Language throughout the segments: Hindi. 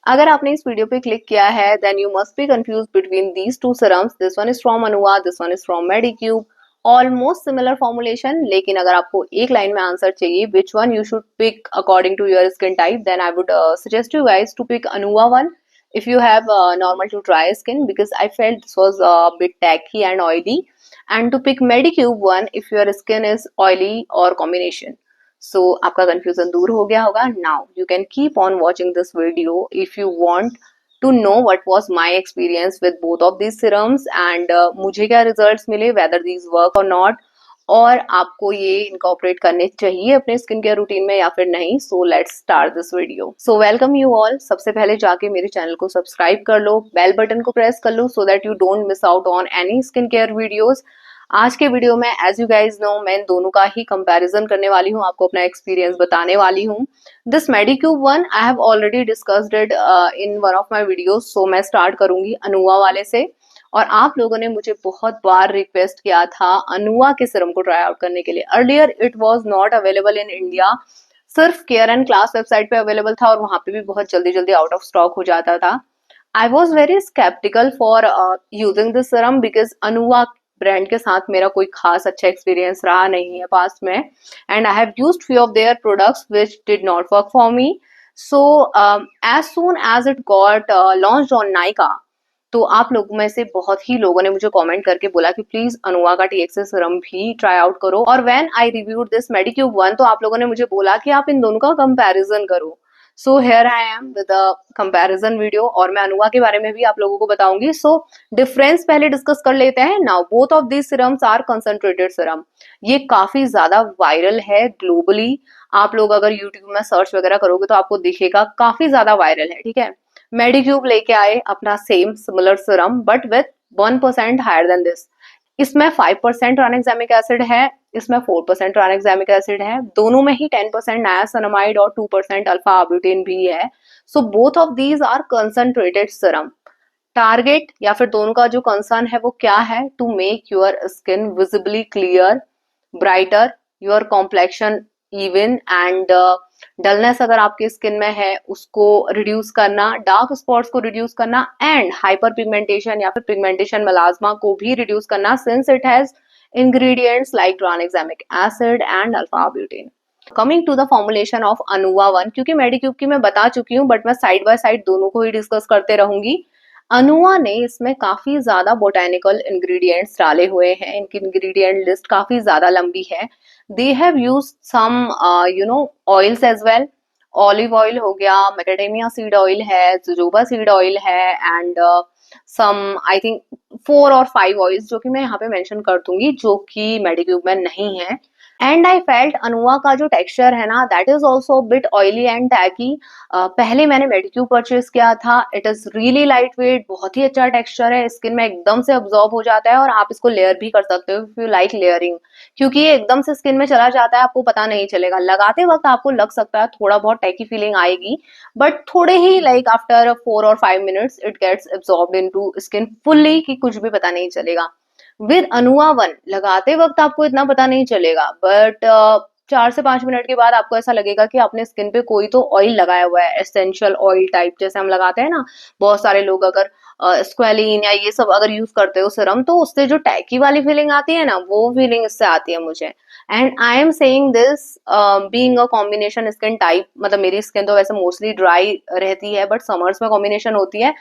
अगर आपने इस वीडियो पे क्लिक किया है then you must be confuse between these two serums. This one is from Anua, this one is from Medicube. Almost similar formulation, लेकिन अगर आपको एक लाइन में आंसर चाहिए which one you should pick according to your skin type, then I would suggest you guys to pick Anua one if you have normal to dry skin, because I felt this was a bit tacky and oily, and to pick Medicube one if your skin is oily or combination. So आपका confusion दूर हो गया होगा. Now you can keep on watching this video if you want to know what was my experience with both of these serums and मुझे क्या results मिले, whether these work or not, और आपको ये इनकॉर्पोरेट करने चाहिए अपने स्किन केयर रूटीन में या फिर नहीं. So let's start this video. So welcome you all. सबसे पहले जाके मेरे चैनल को सब्सक्राइब कर लो, बेल बटन को प्रेस कर लो so that you don't miss out on any skin care videos. आज के वीडियो में एज यू गाइज नो मैं इन दोनों का ही कंपैरिजन करने वाली हूँ, आपको अपना एक्सपीरियंस बताने वाली हूँ. This Medicube one I have already discussed it in one of my videos. So मैं स्टार्ट करूंगी अनुआ वाले से. और आप लोगों ने मुझे बहुत बार रिक्वेस्ट किया था अनुआ के सीरम को ट्राई आउट करने के लिए. Earlier it was not available in India, सिर्फ केयर एंड क्लास वेबसाइट पे अवेलेबल था और वहां पे भी बहुत जल्दी जल्दी आउट ऑफ स्टॉक हो जाता था. I was very skeptical for using this serum because Anua brand के साथ मेरा कोई खास अच्छा एक्सपीरियंस रहा नहीं है पास्ट में, and I have used few of their products which did not work for me. So as soon as it got launched on Nykaa, तो आप लोगों में से बहुत ही लोगों ने मुझे कमेंट करके बोला कि प्लीज अनुआ का TXA सीरम भी ट्राई आउट करो. और when I reviewed this Medicube one तो आप लोगों ने मुझे बोला कि आप इन दोनों का कंपैरिजन करो. So here I am with a comparison video, और मैं अनुआ के बारे में भी आप लोगों को बताऊंगी. सो डिफरेंस पहले डिस्कस कर लेते हैं. Now both of these serums are concentrated serum. ये काफी ज्यादा वायरल है ग्लोबली. आप लोग अगर यूट्यूब में सर्च वगैरह करोगे तो आपको दिखेगा काफी ज्यादा वायरल है. ठीक है, मेडिक्यूब लेके आए अपना same similar serum but with 1% higher than this. इसमें 5% ट्रांएग्जामिक एसिड है, इसमें 4% ट्रांएग्जामिक एसिड है. दोनों में ही 10% नायासिनामाइड और 2% अल्फा ब्यूटेन भी है. So both of these are concentrated serum. Target या फिर दोनों का जो कंसर्न है वो क्या है? To make your skin visibly clear, brighter, your complexion even, and dullness अगर आपकी स्किन में है उसको रिड्यूस करना, डार्क स्पॉट्स को रिड्यूस करना, एंड हाइपर पिगमेंटेशन या फिर पिगमेंटेशन मेलाज्मा को भी रिड्यूस करना, since it has ingredients like tranexamic acid and alpha arbutin. Coming to the formulation of Anua one, क्योंकि मेडिक्यूब की मैं बता चुकी हूँ बट मैं साइड बाय साइड दोनों को ही डिस्कस करते रहूंगी. अनुआ ने इसमें काफी ज्यादा बोटेनिकल इंग्रेडिएंट्स डाले हुए हैं. इनकी इंग्रेडिएंट लिस्ट काफी ज्यादा लंबी है. They have used some oils as well. Olive oil हो गया, मैकेडेमिया सीड ऑयल है, जोजोबा सीड ऑयल है, एंड सम आई थिंक 4 और 5 ऑयल्स जो कि मैं यहाँ पे मेंशन कर दूंगी जो कि मेडिक्यूब में नहीं है. एंड आई फेल्ट अनुआ का जो टेक्सचर है ना that is also bit oily and tacky. पहले मैंने मेडिक्यूब परचेज किया था. It is really light weight, बहुत ही अच्छा टेक्सचर है, स्किन में एकदम से अब्जॉर्ब हो जाता है और आप इसको लेयर भी कर सकते हो इफ यू लाइक लेयरिंग, क्योंकि ये एकदम से स्किन में चला जाता है, आपको पता नहीं चलेगा. लगाते वक्त आपको लग सकता है थोड़ा बहुत टैकी फीलिंग आएगी, बट थोड़े ही लाइक आफ्टर 4 और 5 minutes it gets absorbed into skin fully कि कुछ भी पता नहीं चलेगा. विद अनुआ वन लगाते वक्त आपको इतना पता नहीं चलेगा, बट 4 से 5 मिनट के बाद आपको ऐसा लगेगा कि आपने स्किन पे कोई तो ऑयल लगाया हुआ है, एसेंशियल ऑयल टाइप जैसे हम लगाते हैं ना. बहुत सारे लोग अगर स्क्वेलिन या ये सब अगर यूज करते हो सीरम तो उससे जो टैकी वाली फीलिंग आती है ना वो फीलिंग इससे आती है मुझे. And I am saying this being a combination skin type, मतलब मेरी स्किन तो वैसे मोस्टली ड्राई रहती है बट समर्स में कॉम्बिनेशन होती है.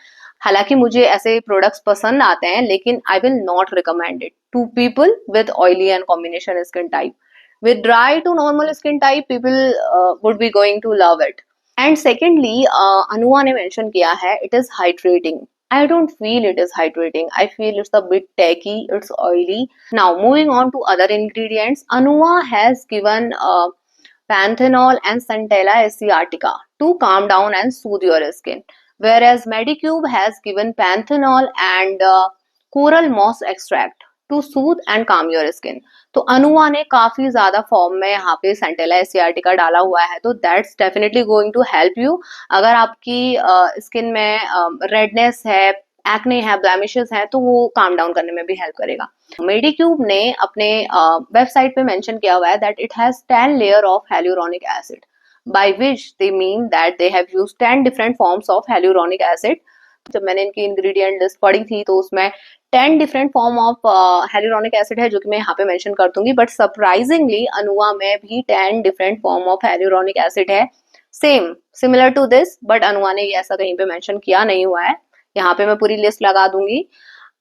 हालांकि मुझे ऐसे प्रोडक्ट्स पसंद आते हैं लेकिन I will not recommend it to people with oily and combination skin type. With dry to normal skin type, people would be going to love it. And secondly, Anua ने mention किया है, it is hydrating. I don't feel it is hydrating. I feel it's a bit tacky, it's oily. Now, moving on to other ingredients, Anua has given panthenol and Centella asiatica to calm down and soothe your skin, whereas Medicube has given panthenol and coral moss extract to soothe and calm your skin. तो अनुआ ने काफी ज्यादा फॉर्म में यहाँ पे सेंटेला एसियाटिका डाला हुआ है, तो that's definitely going to help you. अगर आपकी स्किन में रेडनेस है, एक्ने है, ब्लैमिशेस है, तो वो काम डाउन करने में भी हेल्प करेगा. मेडिक्यूब ने अपने वेबसाइट पे मेंशन किया हुआ है that it has 10 layer of hyaluronic acid. by which they mean that they have used 10 different forms of hyaluronic acid. जब मैंने इनकी इंग्रेडिएंट लिस्ट पढ़ी थी तो उसमें 10 different form of hyaluronic acid है, जो कि मैं यहाँ पे मेंशन कर दूंगी, बट सरप्राइजिंगली अनुआ में भी 10 different form of hyaluronic acid है, same similar to this, but Anua ने ये ऐसा कहीं पे मेंशन किया नहीं हुआ है। यहाँ पे मैं पूरी लिस्ट लगा दूंगी।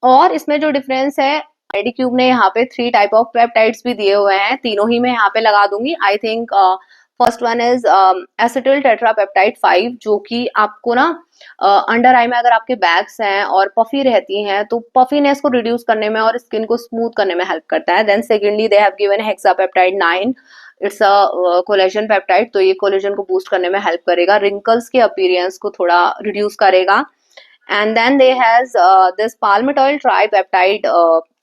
और इसमें जो डिफरेंस है, मेडिक्यूब ने यहाँ पे 3 टाइप ऑफ पेप्टाइड्स भी दिए हुए हैं, तीनों ही मैं यहाँ पे लगा दूंगी। I think first one is acetyl tetrapeptide 5, जो कि आपको ना अंडर आई में अगर आपके बैग्स हैं और पफी रहती हैं तो पफीनेस को रिड्यूस करने में और स्किन को स्मूथ करने में हेल्प करता है। Then secondly they have given hexapeptide 9, it's a collagen peptide, तो ये कोलेजन को बूस्ट करने में हेल्प करेगा, रिंकल्स के अपीयरेंस को थोड़ा रिड्यूस करेगा। And then they has this palmitoyl tripeptide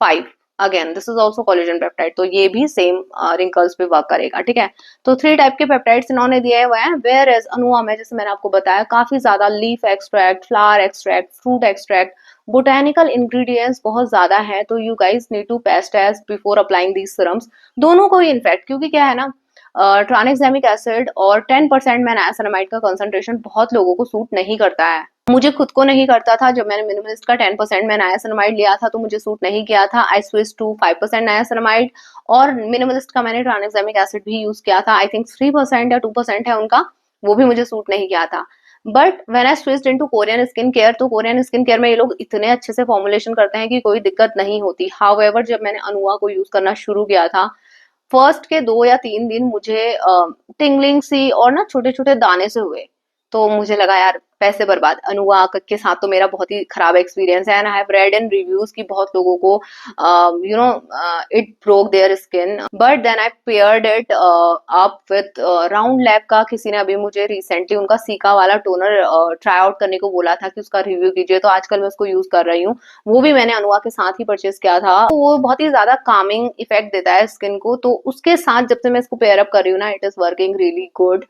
5, again this is also collagen peptide, तो ये भी सेम रिंकल्स पे वर्क करेगा। ठीक है, तो 3 टाइप के पेप्टाइड्स इन्होंने दिए हुए हैं। वेयर एज अनुआ में, जैसे मैंने आपको बताया, काफी ज्यादा leaf extract, flower extract, fruit extract, botanical ingredients बहुत ज्यादा है। तो you guys need to test before applying these serums, दोनों को ही इनफैक्ट, क्योंकि क्या है ना, ट्रानेक्सामिक एसिड और 10% में नायासिनामाइड का कंसंट्रेशन बहुत लोगों को सूट नहीं करता है। मुझे खुद को नहीं करता था। जब मैंने मिनिमलिस्ट का 10% में नायासिनामाइड लिया था तो मुझे सूट नहीं किया था। आई स्विच टू 5% नायासिनामाइड, और मिनिमलिस्ट का मैंने ट्रानेक्सामिक एसिड भी यूज किया था, आई थिंक 3% या 2% है उनका, वो भी मुझे सूट नहीं किया था। But when I switched into Korean skin care, तो कोरियन स्किन केयर में ये लोग इतने अच्छे से फॉर्मुलेशन करते हैं कि कोई दिक्कत नहीं होती। हाउएवर जब मैंने अनुआ को यूज करना शुरू किया था, फर्स्ट के 2 या 3 दिन मुझे टिंगलिंग सी और ना छोटे छोटे दाने से हुए, तो मुझे लगा यार पैसे बर्बाद। अनुआ के साथ तो मेरा बहुत ही खराब एक्सपीरियंस है, and I have read in reviews की बहुत लोगों को you know it broke their skin, but then I paired it up with Round Lab का किसी ने अभी मुझे रिसेंटली उनका सीका वाला टोनर ट्राई आउट करने को बोला था कि उसका रिव्यू कीजिए, तो आजकल मैं उसको यूज कर रही हूँ। वो भी मैंने अनुआ के साथ ही परचेज किया था। तो वो बहुत ही ज्यादा कामिंग इफेक्ट देता है स्किन को, तो उसके साथ जब से मैं इसको पेयर अप कर रही हूँ ना, it is working really good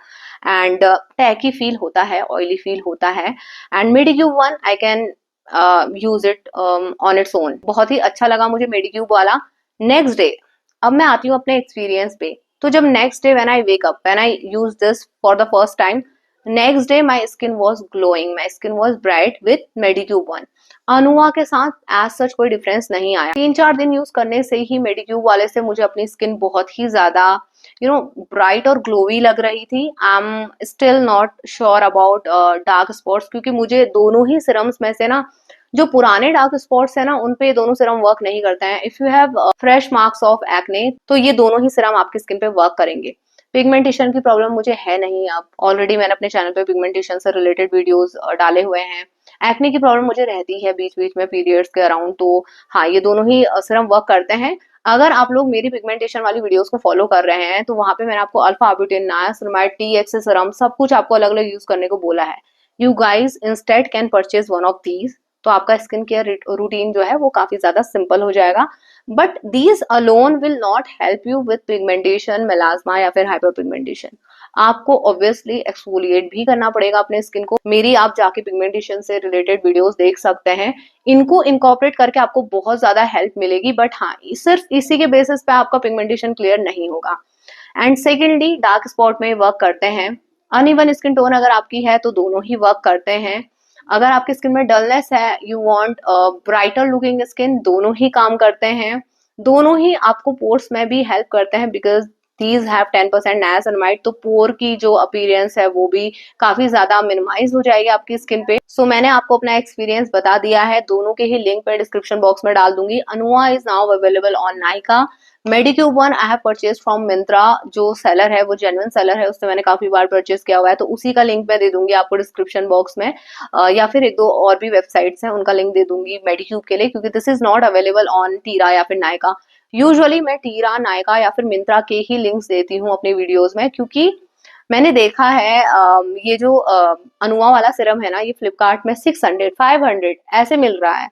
and tacky feel होता है, ऑयली फील होता है। And Medicube one I can use it on its own, बहुत ही अच्छा लगा मुझे मेडिक्यूब वाला। नेक्स्ट डे, अब मैं आती हूँ अपने एक्सपीरियंस पे, तो जब next day when I wake up, when I use this for the first time, next day my skin was glowing, my skin was bright with Medicube one. Anua के साथ एज सच कोई डिफरेंस नहीं आया। 3-4 दिन यूज करने से ही मेडिक्यूब वाले से मुझे अपनी स्किन बहुत ही ज्यादा ब्राइट और ग्लोवी लग रही थी। I am still not sure about dark spots, क्योंकि मुझे दोनों ही सिरम्स में से ना, जो पुराने डार्क स्पॉट्स है ना, उन पे दोनों सिरम वर्क नहीं करते हैं। If you have fresh marks of acne, तो ये दोनों ही सिरम आपकी स्किन पे वर्क करेंगे। पिगमेंटेशन की प्रॉब्लम मुझे है नहीं, अब ऑलरेडी मैंने अपने चैनल पे पिगमेंटेशन से रिलेटेड वीडियोस डाले हुए हैं। एक्ने की प्रॉब्लम मुझे रहती है बीच बीच में पीरियड्स के अराउंड, तो हाँ, ये दोनों ही सिरम वर्क करते हैं। अगर आप लोग मेरी पिगमेंटेशन वाली वीडियोस को फॉलो कर रहे हैं तो वहां पे मैंने आपको alpha arbutin, niacinamide, T Siram सब कुछ आपको अलग अलग यूज करने को बोला है। You guys instead can purchase one of these, तो आपका स्किन केयर रूटीन जो है वो काफी ज्यादा सिंपल हो जाएगा। But these alone will not help you with pigmentation, melasma या फिर हाइपर पिगमेंटेशन। आपको ऑब्वियसली एक्सफोलिएट भी करना पड़ेगा अपने स्किन को। मेरी आप जाके पिगमेंटेशन से रिलेटेड वीडियोस देख सकते हैं, इनको इनकॉर्पोरेट करके आपको बहुत ज्यादा हेल्प मिलेगी। बट हाँ, सिर्फ इसी के बेसिस पे आपका पिगमेंटेशन क्लियर नहीं होगा। एंड सेकेंडली, डार्क स्पॉट में वर्क करते हैं। अनइवन स्किन टोन अगर आपकी है तो दोनों ही वर्क करते हैं। अगर आपकी स्किन में डलनेस है, you want brighter looking skin, दोनों ही काम करते हैं। दोनों ही आपको पोर्स में भी हेल्प करते हैं, बिकॉज दीज हैव 10% नायासिनामाइड, तो पोर की जो अपीयरेंस है वो भी काफी ज्यादा मिनिमाइज हो जाएगी आपकी स्किन पे। सो मैंने आपको अपना एक्सपीरियंस बता दिया है, दोनों के ही लिंक मैं डिस्क्रिप्शन बॉक्स में डाल दूंगी। Anua is now available on Nykaa. Medicube one I have purchase from Myntra, जो सेलर है वो जेन्युइन सेलर है, उससे मैंने काफी बार परचेज किया हुआ है, तो उसी का लिंक मैं दे दूंगी आपको डिस्क्रिप्शन बॉक्स में, या फिर 1-2 और भी वेबसाइट्स हैं उनका लिंक दे दूंगी मेडिक्यूब के लिए, क्योंकि this is not available on Tira या फिर नायका। यूजुअली मैं टीरा, नायका या फिर मिंत्रा के ही लिंक्स देती हूँ अपनी वीडियोस में, क्योंकि मैंने देखा है ये जो अनुआ वाला सिरम है ना, ये फ्लिपकार्ट में 600, 500 ऐसे मिल रहा है,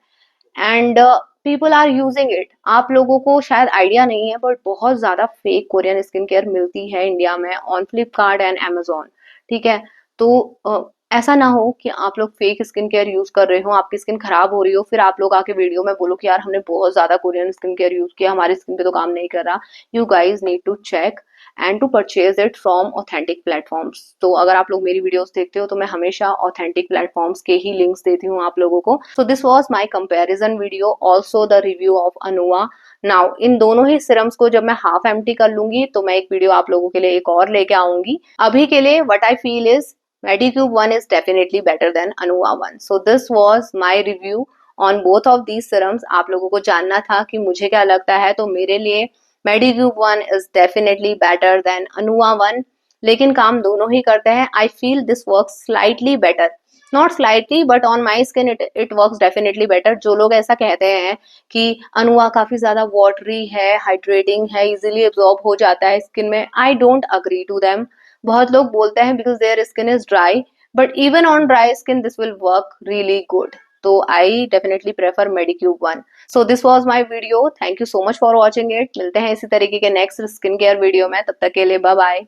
and people are using it. आप लोगों को शायद आइडिया नहीं है, बट बहुत ज्यादा फेक कोरियन स्किन केयर मिलती है इंडिया में ऑन फ्लिपकार्ट एंड अमेजोन। ठीक है, तो ऐसा ना हो कि आप लोग फेक स्किन केयर यूज कर रहे हो, आपकी स्किन खराब हो रही हो, फिर आप लोग आके वीडियो में बोलो कि यार हमने बहुत ज्यादा कोरियन स्किन केयर यूज किया, हमारी स्किन पे तो काम नहीं कर रहा। You guys need to check and to purchase it from authentic platforms. तो अगर आप लोग मेरी वीडियोस देखते हो तो मैं हमेशा ऑथेंटिक प्लेटफॉर्म्स के ही लिंक्स देती हूँ आप लोगों को। So this was my comparison video, also the review of Anua. Now इन दोनों ही सिरम्स को जब मैं हाफ एम्प्टी कर लूंगी तो मैं एक वीडियो आप लोगों के लिए एक और लेके आऊंगी। अभी के लिए what I feel is Medicube 1 is definitely better than Anua 1. So this was my review on both of these serums. आप लोगों को जानना था कि मुझे क्या लगता है, तो मेरे लिए Medicube 1 is definitely better than Anua 1. लेकिन काम दोनों ही करते हैं। I feel this works slightly better. Not slightly, but on my skin it works definitely better. जो लोग ऐसा कहते हैं कि अनुआ काफी ज्यादा watery है, hydrating है, easily absorb हो जाता है स्किन में, I don't agree to them. बहुत लोग बोलते हैं because their skin is dry, but even on dry skin this will work really good. तो I definitely prefer Medicube 1। So this was my video, thank you so much for watching it. मिलते हैं इसी तरीके के नेक्स्ट स्किन केयर वीडियो में, तब तक के लिए बाय बाय।